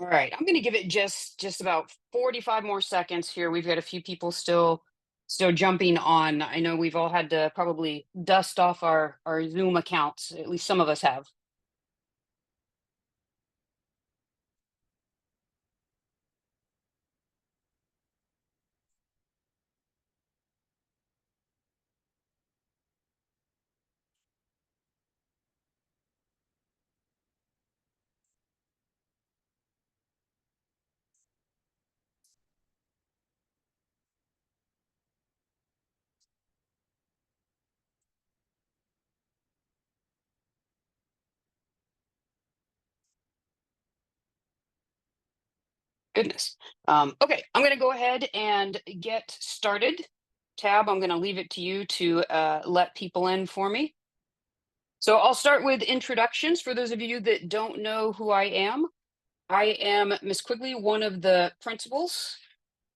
All right, I'm going to give it just about 45 more seconds here. We've got a few people still jumping on. I know we've all had to probably dust off our Zoom accounts. At least some of us have. Goodness. Okay, I'm going to go ahead and get started. Tab, I'm going to leave it to you to let people in for me. So I'll start with introductions for those of you that don't know who I am. I am Miss Quigley, one of the principals.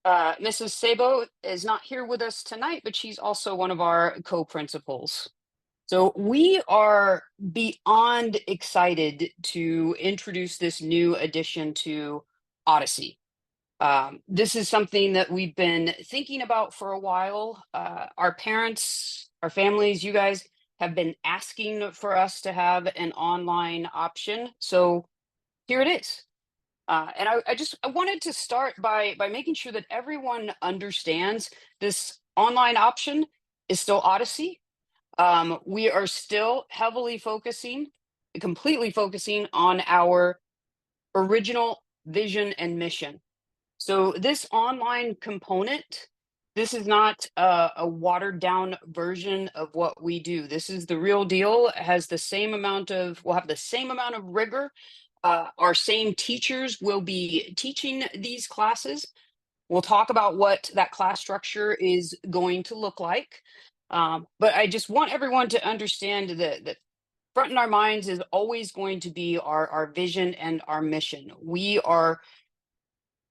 Mrs. Sabo is not here with us tonight, but she's also one of our co-principals. So we are beyond excited to introduce this new addition to Odyssey. This is something that we've been thinking about for a while. Our parents, our families, you guys have been asking for us to have an online option. So here it is. And I wanted to start by making sure that everyone understands this online option is still Odyssey. We are still completely focusing on our original vision and mission. So this online component, this is not a watered down version of what we do. This is the real deal. It has the same amount of, will have the same amount of rigor. Our same teachers will be teaching these classes. We'll talk about what that class structure is going to look like. But I just want everyone to understand that front in our minds is always going to be our vision and our mission. We are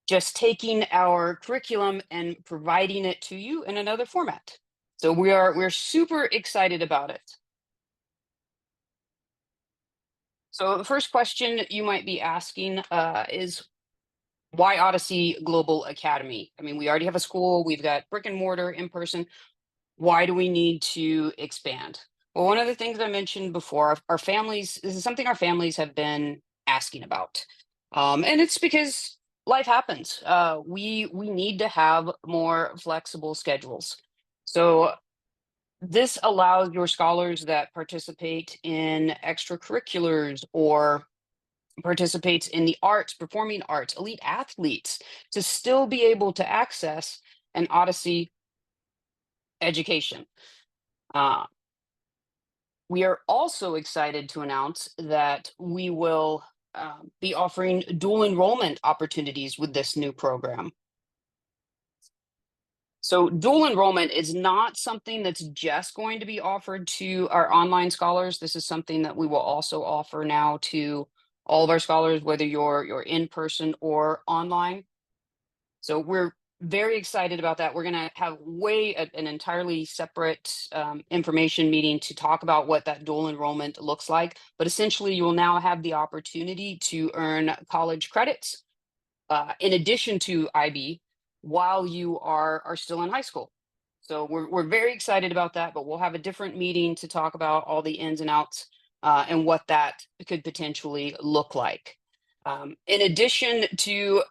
just taking our curriculum and providing it to you in another format. So we're super excited about it. So the first question you might be asking is why Odyssey Global Academy? I mean, we already have a school, we've got brick and mortar in person. Why do we need to expand? Well, one of the things I mentioned before, our families, this is something our families have been asking about. And it's because life happens. We need to have more flexible schedules. So this allows your scholars that participate in extracurriculars or participates in the arts, performing arts, elite athletes to still be able to access an Odyssey education. Uh, we are also excited to announce that we will be offering dual enrollment opportunities with this new program. So dual enrollment is not something that's just going to be offered to our online scholars. This is something that we will also offer now to all of our scholars, whether you're in person or online. So we're very excited about that. We're going to have an entirely separate information meeting to talk about what that dual enrollment looks like. But essentially, you will now have the opportunity to earn college credits in addition to IB while you are still in high school. So we're very excited about that, but we'll have a different meeting to talk about all the ins and outs and what that could potentially look like. In addition to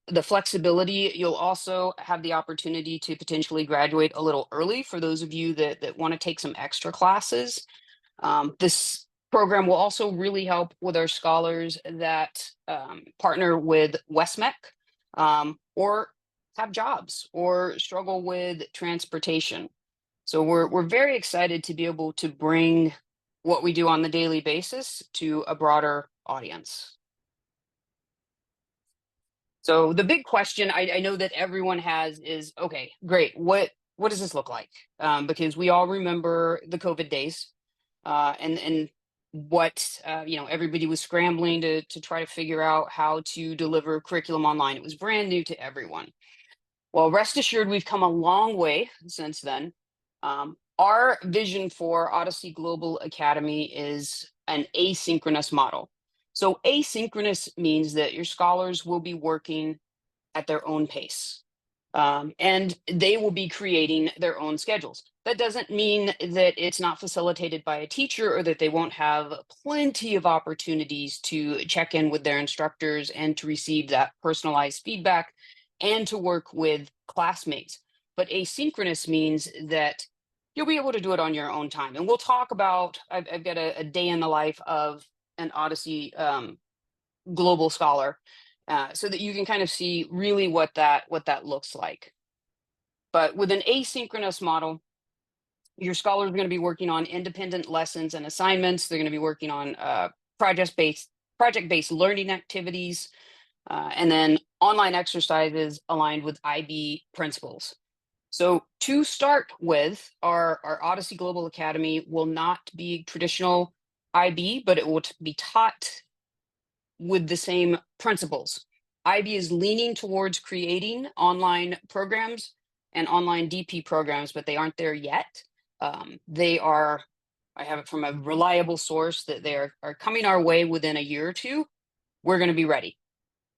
the flexibility, you'll also have the opportunity to potentially graduate a little early for those of you that want to take some extra classes. This program will also really help with our scholars that partner with WestMec or have jobs or struggle with transportation. So we're very excited to be able to bring what we do on the daily basis to a broader audience. So the big question I know that everyone has is, okay, great. What does this look like? Because we all remember the COVID days, and what everybody was scrambling to try to figure out how to deliver curriculum online. It was brand new to everyone. Well, rest assured, we've come a long way since then. Our vision for Odyssey Global Academy is an asynchronous model. So asynchronous means that your scholars will be working at their own pace. And they will be creating their own schedules. That doesn't mean that it's not facilitated by a teacher or that they won't have plenty of opportunities to check in with their instructors and to receive that personalized feedback and to work with classmates. But asynchronous means that you'll be able to do it on your own time. And we'll talk about, I've got a day in the life of an Odyssey global scholar, so that you can kind of see really what that looks like. But with an asynchronous model, your scholars are going to be working on independent lessons and assignments. They're going to be working on project-based learning activities, and then online exercises aligned with IB principles. So to start with, our Odyssey Global Academy will not be traditional IB, but it will be taught with the same principles. IB is leaning towards creating online programs and online DP programs, but they aren't there yet. They are, I have it from a reliable source that they are coming our way within a year or two. We're going to be ready.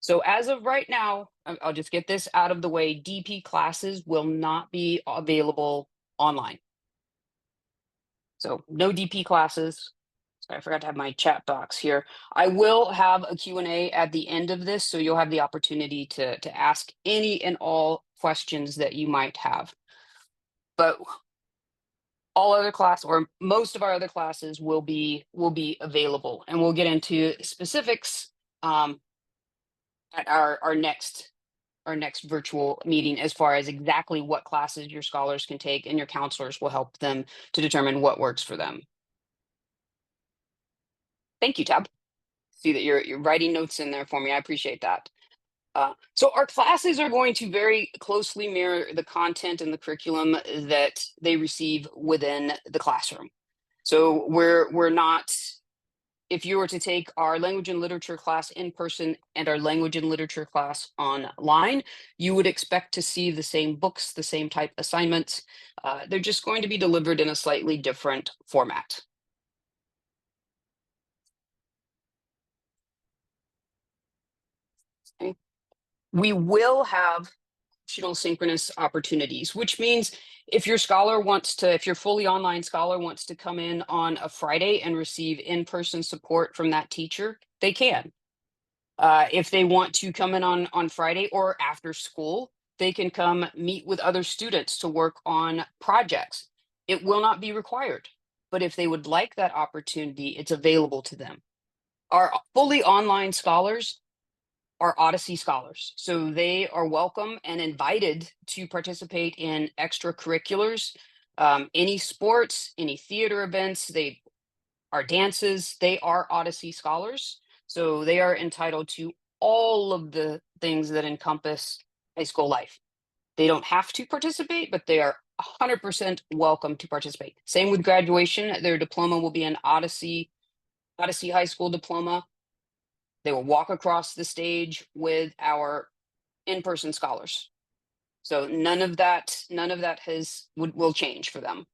So as of right now, I'll just get this out of the way. DP classes will not be available online. So no DP classes. Sorry, I forgot to have my chat box here. I will have a Q&A at the end of this, so you'll have the opportunity to ask any and all questions that you might have. But all other class or most of our other classes will be available, and we'll get into specifics at our next virtual meeting as far as exactly what classes your scholars can take, and your counselors will help them to determine what works for them. Thank you, Tab. See that you're writing notes in there for me. I appreciate that. So our classes are going to very closely mirror the content and the curriculum that they receive within the classroom. So we're not, if you were to take our language and literature class in person and our language and literature class online, you would expect to see the same books, the same type assignments. They're just going to be delivered in a slightly different format. Okay. We will have optional synchronous opportunities, which means if your scholar wants to, if your fully online scholar wants to come in on a Friday and receive in-person support from that teacher, they can. If they want to come in on Friday or after school, they can come meet with other students to work on projects. It will not be required, but if they would like that opportunity, it's available to them. Our fully online scholars are Odyssey scholars. So they are welcome and invited to participate in extracurriculars, any sports, any theater events, they are dances, they are Odyssey scholars. So they are entitled to all of the things that encompass high school life. They don't have to participate, but they are 100% welcome to participate. Same with graduation. Their diploma will be an Odyssey High School diploma. They will walk across the stage with our in-person scholars. So none of that will change for them.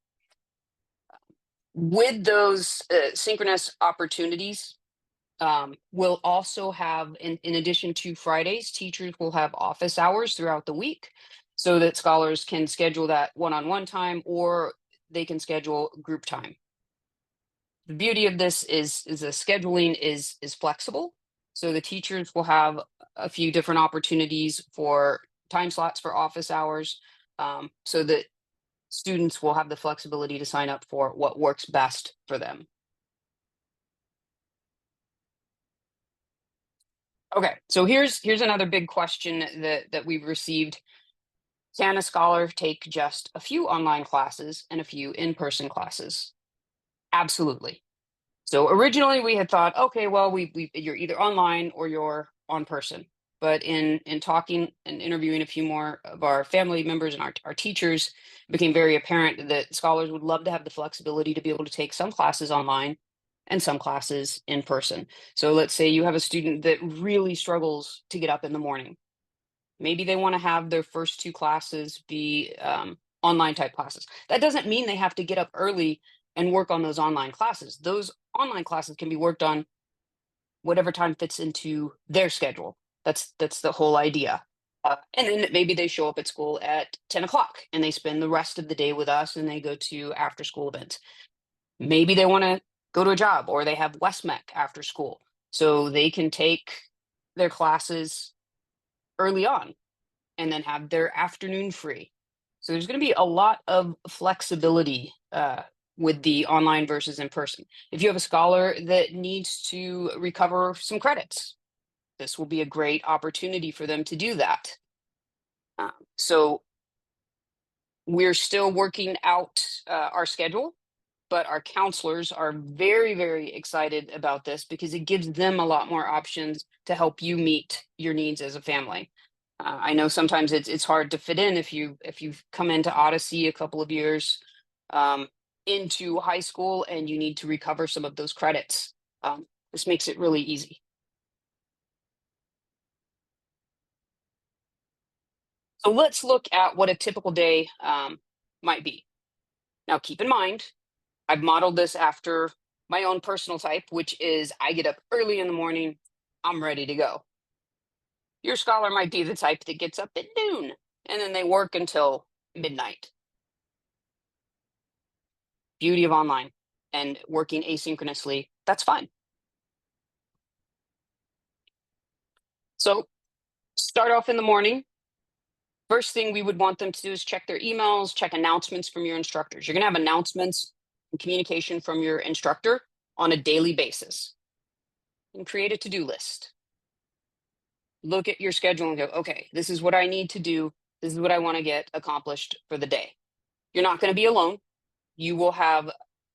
With those synchronous opportunities, we'll also have, in addition to Fridays, teachers will have office hours throughout the week so that scholars can schedule that one-on-one time, or they can schedule group time. The beauty of this is the scheduling is flexible. So the teachers will have a few different opportunities for time slots for office hours, so that students will have the flexibility to sign up for what works best for them. Okay, so here's another big question that we've received. Can a scholar take just a few online classes and a few in-person classes? Absolutely. So originally we had thought, okay, well, you're either online or you're on person. But in talking and interviewing a few more of our family members and our teachers, it became very apparent that scholars would love to have the flexibility to be able to take some classes online and some classes in person. So let's say you have a student that really struggles to get up in the morning. Maybe they want to have their first two classes be online type classes. That doesn't mean they have to get up early and work on those online classes. Those online classes can be worked on whatever time fits into their schedule. That's the whole idea. And then maybe they show up at school at 10 o'clock and they spend the rest of the day with us and they go to after school events. Maybe they want to go to a job or they have Westmec after school. So they can take their classes early on and then have their afternoon free. So there's going to be a lot of flexibility with the online versus in person. If you have a scholar that needs to recover some credits, this will be a great opportunity for them to do that. So we're still working out our schedule, but our counselors are very, very excited about this because it gives them a lot more options to help you meet your needs as a family. I know sometimes it's hard to fit in if you've come into Odyssey a couple of years into high school and you need to recover some of those credits. This makes it really easy. So let's look at what a typical day might be. Now, keep in mind, I've modeled this after my own personal type, which is I get up early in the morning, I'm ready to go. Your scholar might be the type that gets up at noon and then they work until midnight. Beauty of online and working asynchronously, that's fine. So start off in the morning. First thing we would want them to do is check their emails, check announcements from your instructors. You're going to have announcements and communication from your instructor on a daily basis. And create a to-do list. Look at your schedule and go, okay, this is what I need to do. This is what I want to get accomplished for the day. You're not going to be alone. You will have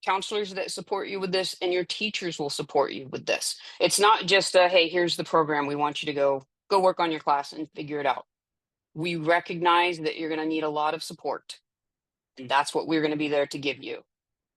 counselors that support you with this, and your teachers will support you with this. It's not just a, hey, here's the program. We want you to go work on your class and figure it out. We recognize that you're going to need a lot of support, and that's what we're going to be there to give you.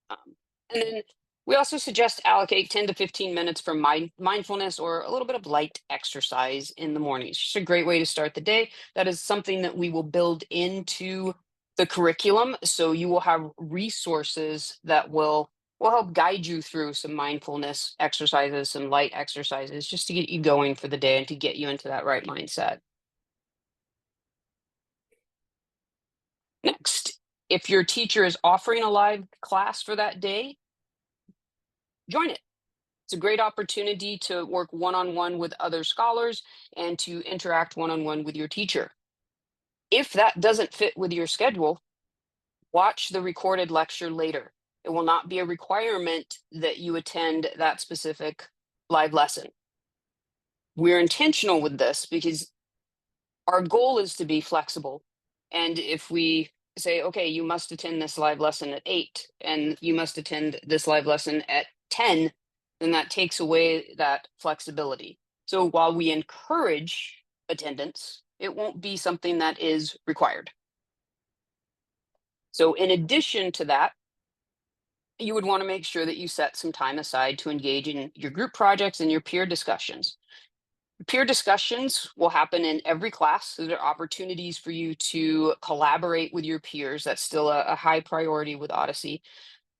And then we also suggest allocate 10 to 15 minutes for mindfulness or a little bit of light exercise in the morning. It's just a great way to start the day. That is something that we will build into the curriculum. So you will have resources that will help guide you through some mindfulness exercises, some light exercises, just to get you going for the day and to get you into that right mindset. Next, if your teacher is offering a live class for that day, join it. It's a great opportunity to work one-on-one with other scholars and to interact one-on-one with your teacher. If that doesn't fit with your schedule, watch the recorded lecture later. It will not be a requirement that you attend that specific live lesson. We're intentional with this because our goal is to be flexible. And if we say, okay, you must attend this live lesson at 8 and you must attend this live lesson at 10, then that takes away that flexibility. So while we encourage attendance, it won't be something that is required. So in addition to that, you would want to make sure that you set some time aside to engage in your group projects and your peer discussions. Peer discussions will happen in every class. So there are opportunities for you to collaborate with your peers. That's still a high priority with Odyssey.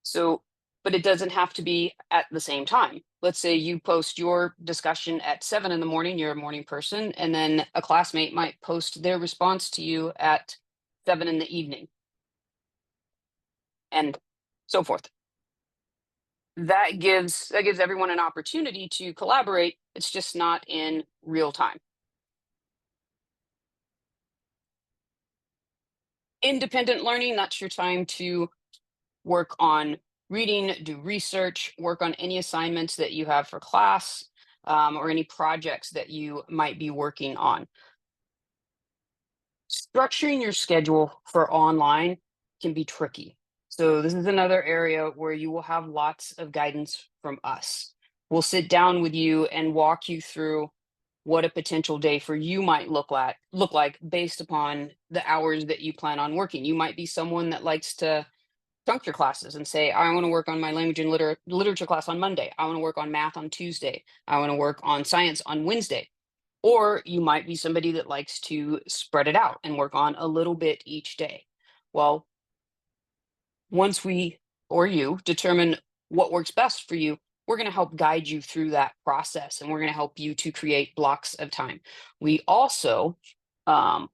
So, but it doesn't have to be at the same time. Let's say you post your discussion at 7 in the morning, you're a morning person, and then a classmate might post their response to you at 7 in the evening, and so forth. That gives everyone an opportunity to collaborate. It's just not in real time. Independent learning, that's your time to work on reading, do research, work on any assignments that you have for class, or any projects that you might be working on. Structuring your schedule for online can be tricky. So this is another area where you will have lots of guidance from us. We'll sit down with you and walk you through what a potential day for you might look like based upon the hours that you plan on working. You might be someone that likes to chunk your classes and say, I want to work on my language and literature class on Monday. I want to work on math on Tuesday. I want to work on science on Wednesday. Or you might be somebody that likes to spread it out and work on a little bit each day. Well, once we or you determine what works best for you, we're going to help guide you through that process, and we're going to help you to create blocks of time. We also,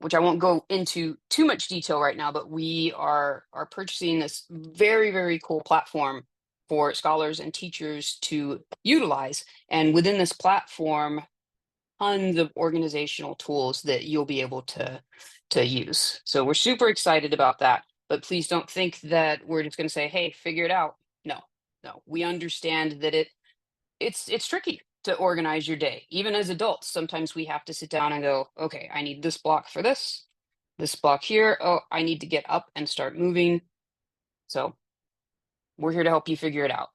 which I won't go into too much detail right now, but we are purchasing this very, very cool platform for scholars and teachers to utilize. And within this platform, tons of organizational tools that you'll be able to use. So we're super excited about that. But please don't think that we're just going to say, "Hey, figure it out." No, no. We understand that it's tricky to organize your day. Even as adults, sometimes we have to sit down and go, "Okay, I need this block for this block here. Oh, I need to get up and start moving." So we're here to help you figure it out.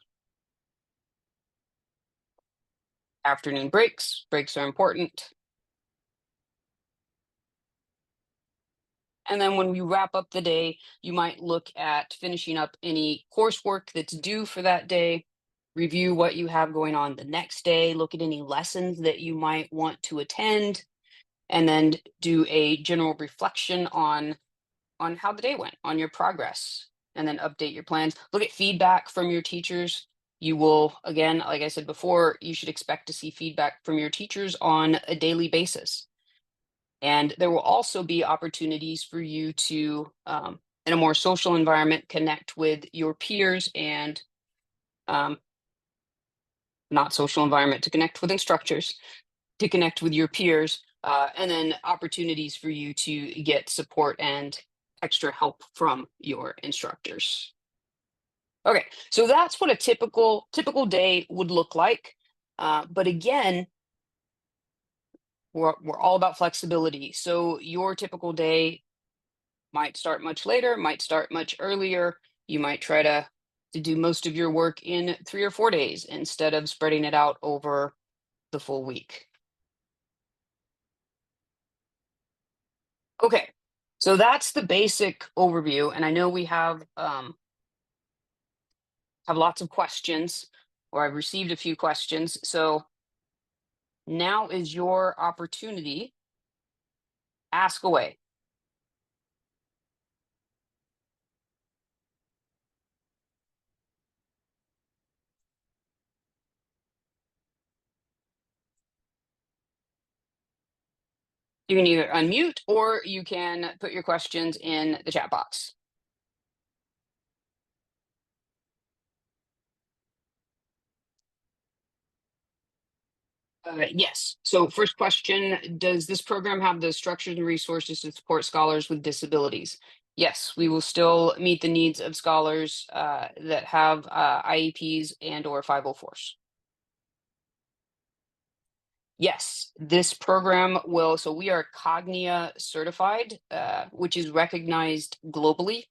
Afternoon breaks are important. And then when we wrap up the day, you might look at finishing up any coursework that's due for that day, review what you have going on the next day, look at any lessons that you might want to attend, and then do a general reflection on how the day went, on your progress, and then update your plans. Look at feedback from your teachers. You will, again, like I said before, you should expect to see feedback from your teachers on a daily basis. And there will also be opportunities for you to, in a more social environment, connect with your peers, and um, not social environment to connect with instructors, to connect with your peers, and then opportunities for you to get support and extra help from your instructors. Okay, so that's what a typical day would look like. But again, we're all about flexibility. So your typical day might start much later, might start much earlier. You might try to do most of your work in 3 or 4 days instead of spreading it out over the full week. Okay, so that's the basic overview, and I know we have lots of questions, or I've received a few questions. So now is your opportunity. Ask away. You can either unmute or you can put your questions in the chat box. Yes. So first question, does this program have the structures and resources to support scholars with disabilities? Yes, we will still meet the needs of scholars that have IEPs and or 504s. Yes, this program will. So we are Cognia certified, which is recognized globally.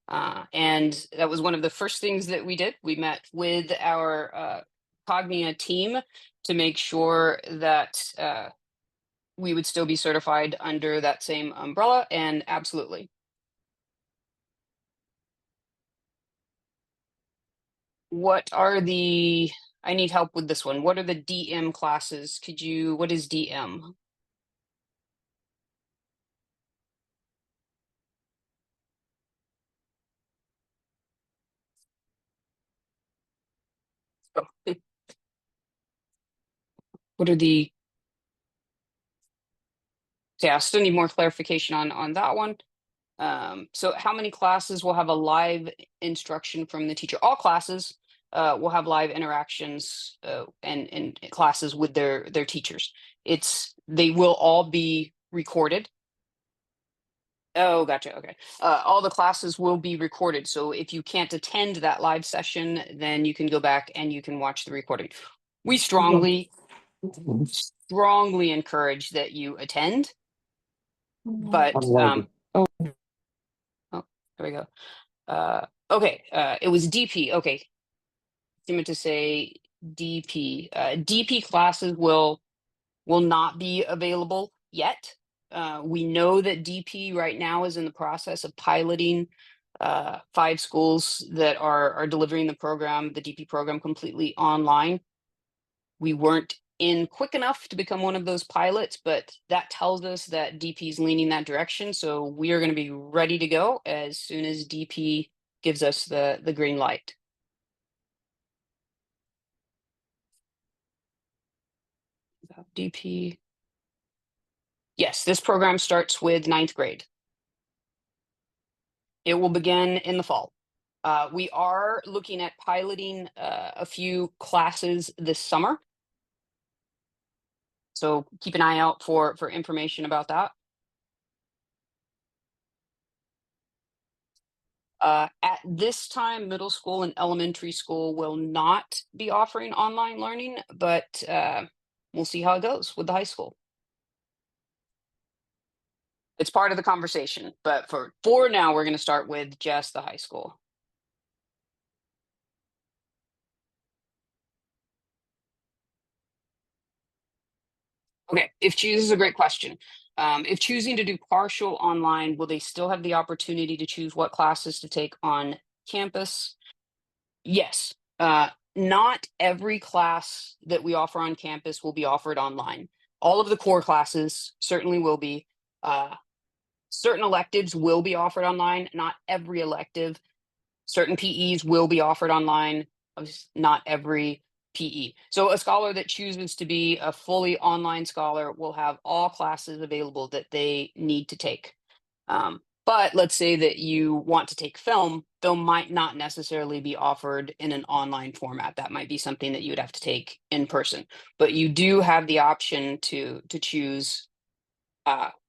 And that was one of the first things that we did. We met with our Cognia team to make sure that we would still be certified under that same umbrella. And absolutely. What are the, I need help with this one. What are the DM classes? What is DM? Oh, what are the, yeah, I still need more clarification on that one. So how many classes will have a live instruction from the teacher? All classes will have live interactions and classes with their teachers. They will all be recorded. Oh, gotcha. Okay. All the classes will be recorded. So if you can't attend that live session, then you can go back and you can watch the recording. We strongly encourage that you attend, but oh, there we go. Okay, it was DP. Okay, I meant to say DP. DP classes will not be available yet. We know that DP right now is in the process of piloting 5 schools that are delivering the DP program completely online. We weren't in quick enough to become one of those pilots, but that tells us that DP is leaning that direction. So we are going to be ready to go as soon as DP gives us the green light. DP. Yes, this program starts with ninth grade. It will begin in the fall. We are looking at piloting a few classes this summer, so keep an eye out for information about that. At this time, middle school and elementary school will not be offering online learning, but we'll see how it goes with the high school. It's part of the conversation, but for now, we're going to start with just the high school. Okay, if choose is a great question. If choosing to do partial online, will they still have the opportunity to choose what classes to take on campus? Yes. Not every class that we offer on campus will be offered online. All of the core classes certainly will be. Uh, Certain electives will be offered online. Not every elective. Certain PEs will be offered online. Not every PE. So a scholar that chooses to be a fully online scholar will have all classes available that they need to take. But let's say that you want to take film, film might not necessarily be offered in an online format. That might be something that you would have to take in person. But you do have the option to choose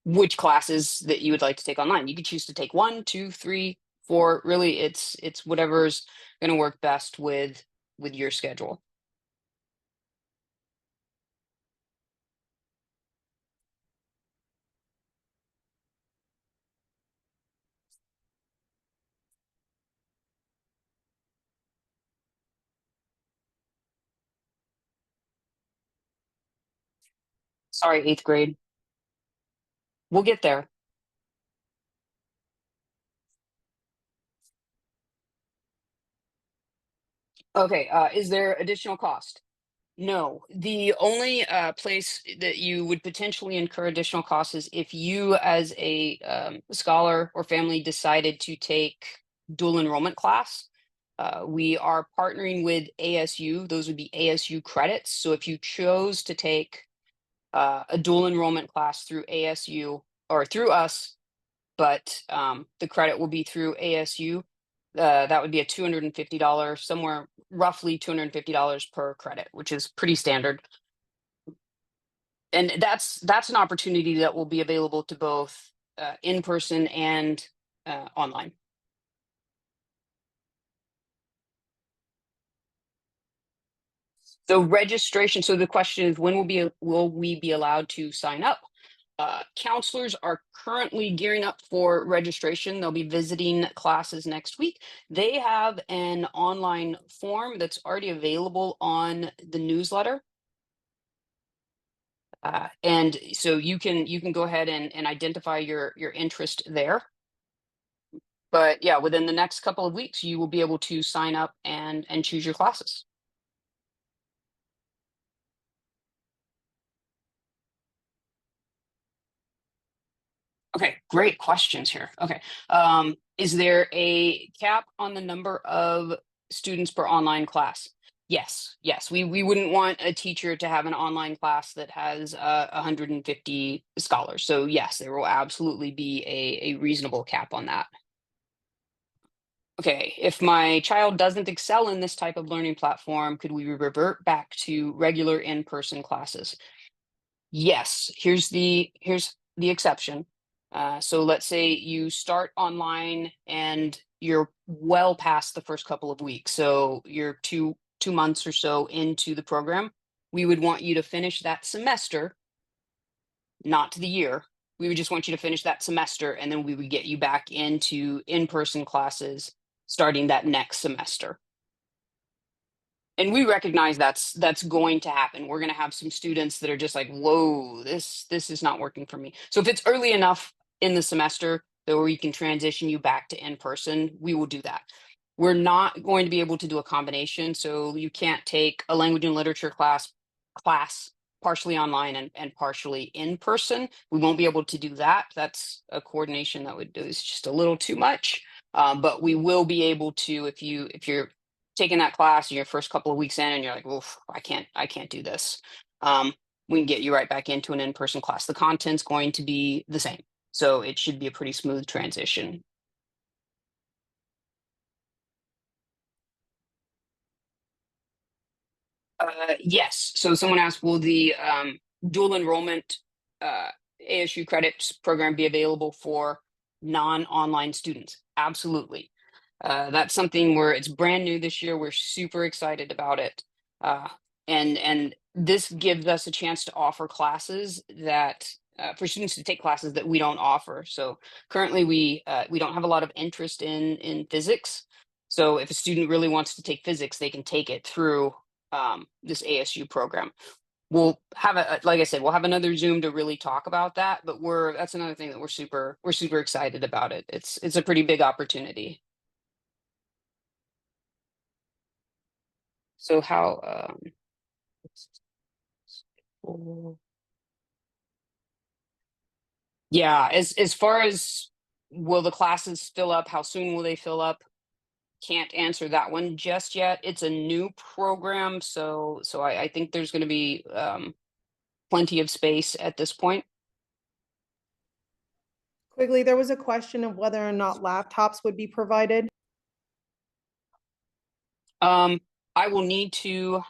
which classes that you would like to take online. You could choose to take one, two, three, four. Really, it's whatever's going to work best with your schedule. Sorry, eighth grade. We'll get there. Okay. Is there additional cost? No, the only place that you would potentially incur additional costs is if you, as a scholar or family, decided to take dual enrollment class. We are partnering with ASU. Those would be ASU credits. So if you chose to take a dual enrollment class through ASU or through us, but the credit will be through ASU. That would be a $250, somewhere roughly $250 per credit, which is pretty standard. And that's an opportunity that will be available to both in person and online. So registration. So the question is, when will we be allowed to sign up? Counselors are currently gearing up for registration. They'll be visiting classes next week. They have an online form that's already available on the newsletter. And so you can go ahead and identify your interest there. But yeah, within the next couple of weeks, you will be able to sign up and choose your classes. Okay, great questions here. Okay. Is there a cap on the number of students per online class? Yes, yes. We wouldn't want a teacher to have an online class that has 150 scholars. So yes, there will absolutely be a reasonable cap on that. Okay, if my child doesn't excel in this type of learning platform, could we revert back to regular in-person classes? Yes, here's the exception. So let's say you start online and you're well past the first couple of weeks. So you're two months or so into the program. We would want you to finish that semester, not the year. We would just want you to finish that semester, and then we would get you back into in-person classes starting that next semester. And we recognize that's going to happen. We're going to have some students that are just like, whoa, this is not working for me. So if it's early enough in the semester that we can transition you back to in person, we will do that. We're not going to be able to do a combination, so you can't take a language and literature class partially online and partially in person. We won't be able to do that. That's a coordination that would do is just a little too much. But we will be able to, if you're taking that class in your first couple of weeks in and you're like, well, I can't do this. we can get you right back into an in-person class. The content's going to be the same, so it should be a pretty smooth transition. Yes. So someone asked, will the dual enrollment ASU credits program be available for non-online students? Absolutely. That's something where it's brand new this year. We're super excited about it. Uh, and this gives us a chance to offer classes that for students to take classes that we don't offer. So currently we don't have a lot of interest in physics. So if a student really wants to take physics, they can take it through this ASU program. We'll have like I said, we'll have another Zoom to really talk about that. But that's another thing that we're super excited about it. It's a pretty big opportunity. So how oh, yeah, as far as will the classes fill up, how soon will they fill up? Can't answer that one just yet. It's a new program, so I think there's going to be plenty of space at this point. Quigley, there was a question of whether or not laptops would be provided. I will need to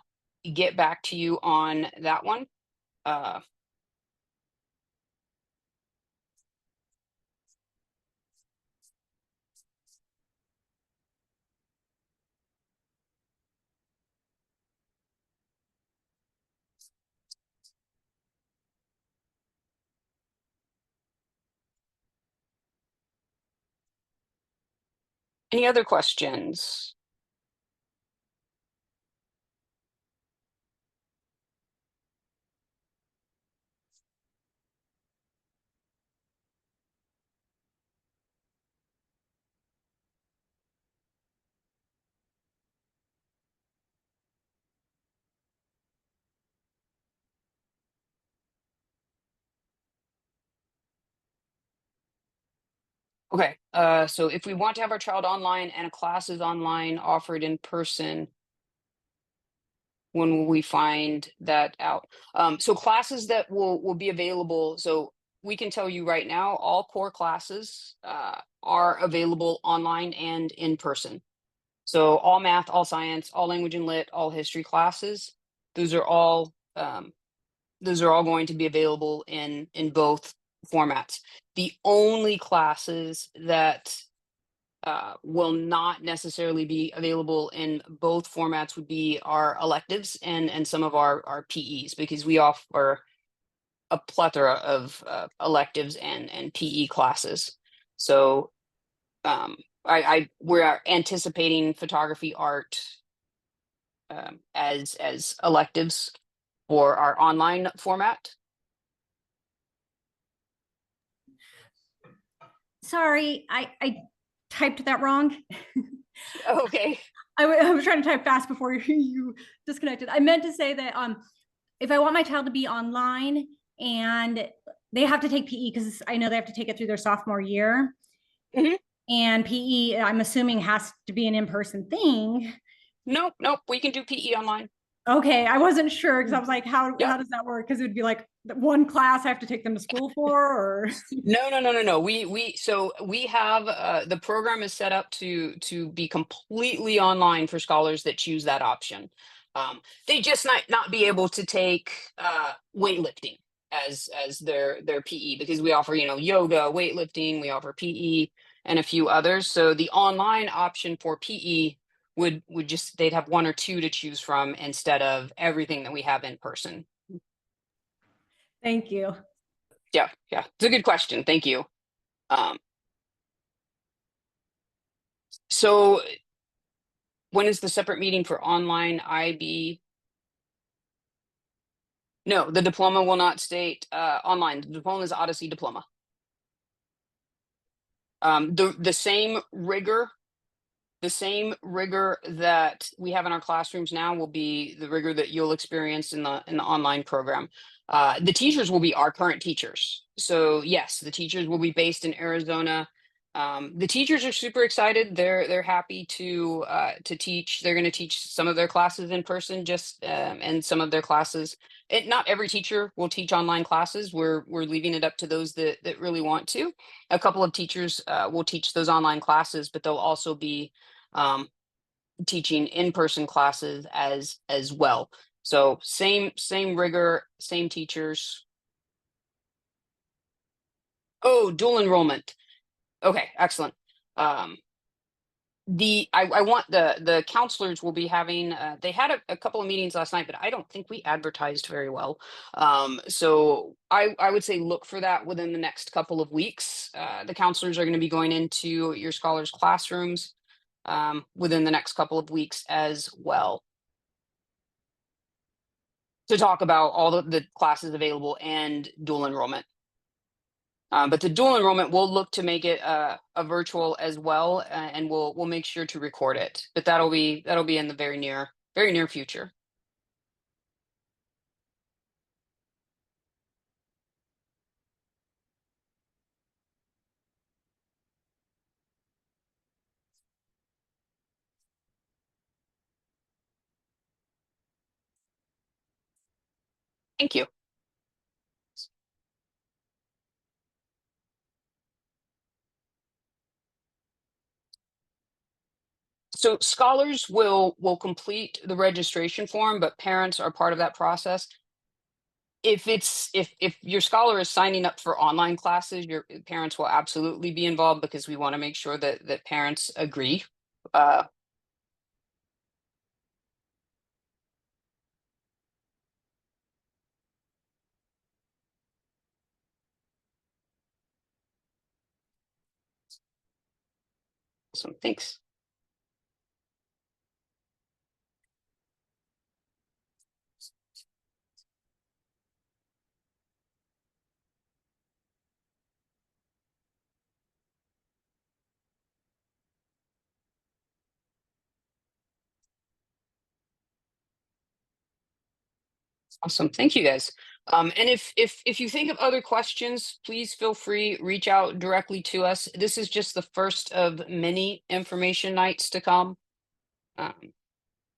get back to you on that one. Any other questions? Okay, so if we want to have our child online and a class is online offered in person, when will we find that out? So classes that will be available. So we can tell you right now, all core classes are available online and in person. So all math, all science, all language and lit, all history classes. Those are all going to be available in both formats. The only classes that will not necessarily be available in both formats would be our electives and some of our PEs, because we offer a plethora of electives and PE classes. So we're anticipating photography, art as electives for our online format. Sorry, I typed that wrong. Okay. I was trying to type fast before you disconnected. I meant to say that if I want my child to be online and they have to take PE, because I know they have to take it through their sophomore year. Mm-hmm. And PE, I'm assuming, has to be an in-person thing. Nope, we can do PE online. Okay, I wasn't sure because I was like, how Yep. how does that work? Because it would be like one class I have to take them to school for, or No. We have the program is set up to be completely online for scholars that choose that option. They just not be able to take weightlifting as their PE, because we offer yoga, weightlifting, we offer PE and a few others. So the online option for PE would just, they'd have one or two to choose from instead of everything that we have in person. Thank you. Yeah, it's a good question. Thank you. So when is the separate meeting for online IB? No, the diploma will not state online. The diploma is Odyssey diploma. The same rigor that we have in our classrooms now will be the rigor that you'll experience in the online program. The teachers will be our current teachers. So yes, the teachers will be based in Arizona. The teachers are super excited. They're happy to teach. They're going to teach some of their classes in person, just and some of their classes. Not every teacher will teach online classes. We're leaving it up to those that really want to. A couple of teachers will teach those online classes, but they'll also be um, teaching in-person classes as well. So same rigor, same teachers. Oh, dual enrollment. Okay, excellent. Um, I want the counselors will be having they had a couple of meetings last night, but I don't think we advertised very well. So I would say look for that within the next couple of weeks. The counselors are going to be going into your scholars classrooms within the next couple of weeks as well to talk about all the classes available and dual enrollment. But the dual enrollment, we'll look to make it a virtual as well, and we'll make sure to record it. But that'll be in the very near future. Thank you. So scholars will complete the registration form, but parents are part of that process. If your scholar is signing up for online classes, your parents will absolutely be involved because we want to make sure that parents agree. Uh, so thanks. Awesome. Thank you guys. And if you think of other questions, please feel free, reach out directly to us. This is just the first of many information nights to come. Um,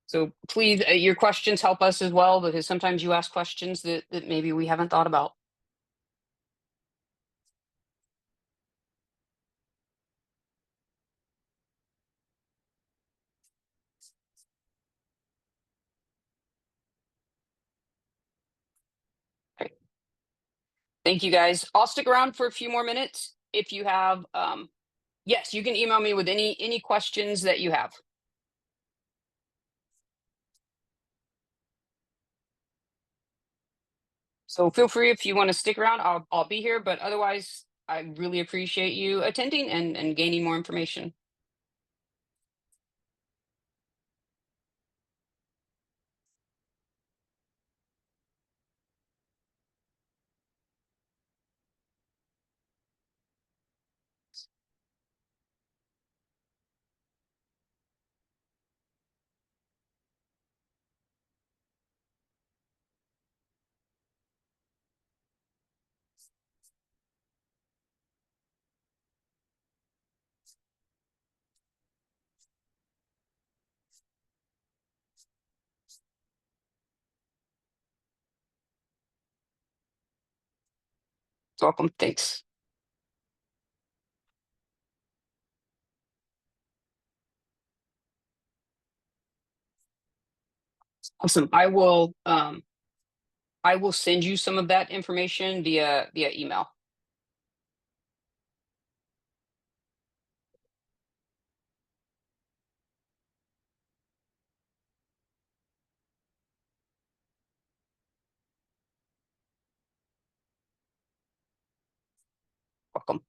so please, your questions help us as well because sometimes you ask questions that maybe we haven't thought about. Great. Thank you guys. I'll stick around for a few more minutes. If you have, yes, you can email me with any questions that you have. So feel free if you want to stick around. I'll be here, but otherwise, I really appreciate you attending and gaining more information. Welcome. Thanks. Awesome. I will send you some of that information via email. Welcome.